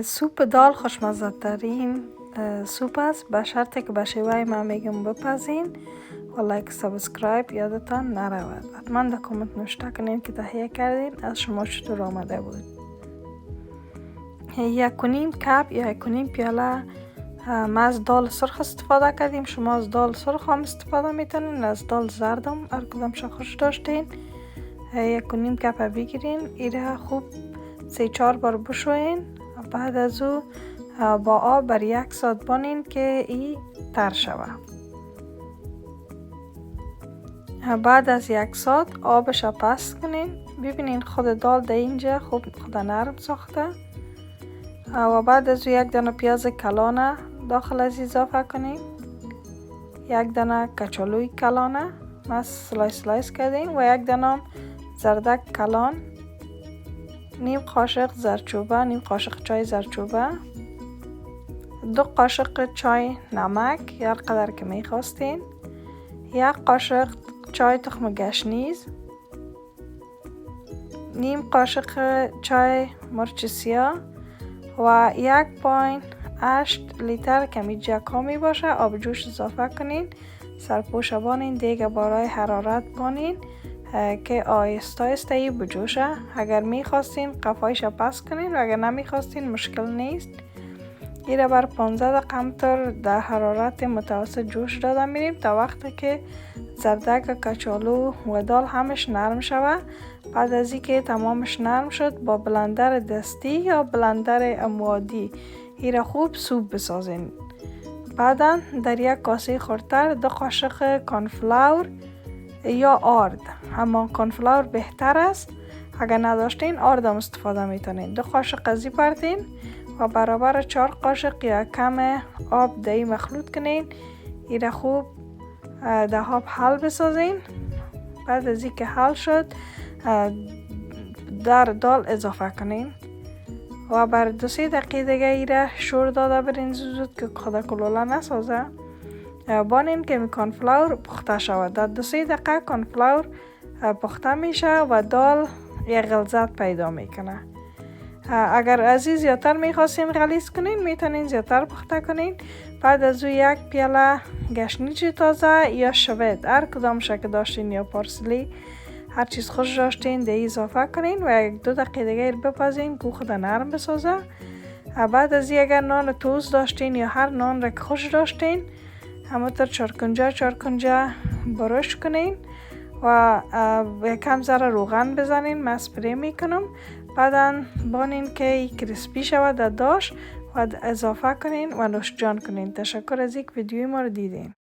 سوپ دال خوشمزه ترین سوپ است، به شرطی که به شیوه من میگم بپزین و لایک سابسکرایب یادتان نرود. حتما در کامنت نوشته کنین که تهیه کردین از شما چطور آمده بود. 1.5 کپ یا 1.5 پیاله ما از دال سرخ استفاده کردیم. شما از دال سرخ هم استفاده میتونین، از دال زردم هر کدام شما خوش داشتین. 1.5 کپ بگیرین، ایره خوب 3-4 بار بشوین. بعد از او با آب بر 1 ساعت بانین که ای تر شوه. بعد از 1 ساعت آبش پس کنین. ببینین خود دال در اینجا خوب خود نرم ساخته. و بعد از او 1 دانه پیاز کلانه داخل از اضافه کنین. 1 دانه کچالوی کلانه ما سلایس کردیم و 1 دانه زردک کلان. نیم قاشق زردچوبه، نیم قاشق چای زردچوبه، 2 قاشق چای نمک هر قدر که میخواستین، 1 قاشق چای تخم گشنیز، نیم قاشق چای مرچ سیاه و 1.8 لیتر کمی جکا می باشه آب جوش اضافه کنین. سرپوش بانین، دیگه بالای حرارت بانین که آهسته ای بجوشه. اگر میخواستین قفایش پس کنین و اگر نمیخواستین مشکل نیست. ایره بر 15 دقیقه همطور در حرارت متوسط جوش داده میریم تا وقتی که زردک، کچالو و دال همش نرم شوه. بعد از اینکه تمامش نرم شد با بلندر دستی یا بلندر اموادی ایره خوب سوپ بسازین. بعدا در 1 کاسه خردتر 2 قاشق کارنفلاور یا آرد، اما کارنفلاور بهتر است. اگر نداشتین آرد هم استفاده میتونین. 2 قاشق ازی پرتین و برابر 4 قاشق یا کم آب دهی مخلوط کنین. ایره خوب ده آب حل بسازین. بعد از اینکه حل شد در دال اضافه کنین و بر 2-3 دقیقه دیگه ایره شور داده برین زود که خود کلوله نسازه. بانین که کارنفلاور پخته شود. در 2-3 دقیقه کارنفلاور پخته میشه و دال یک غلظت پیدا میکنه. اگر از این زیادتر میخواستین غلیظ کنین میتونین زیادتر پخته کنین. بعد از او 1 پیاله گشنیز تازه یا شوید هر کدام شکل داشتین یا پارسلی هر چیز خوش داشتین ده اضافه کنین و 1-2 دقیقه دیگه بپزین که خود نرم بسازه. بعد از این اگر نان توست داشتین یا هر نان را که خوش داشتین همونطور چارکنجه برش کنین و یکم ذره روغن بزنین. من اسپری میکنم. بعدا بانین که کریسپی شود در داش و اضافه کنین و نوش جان کنین. تشکر از اینکه ویدیوی ما رو دیدین.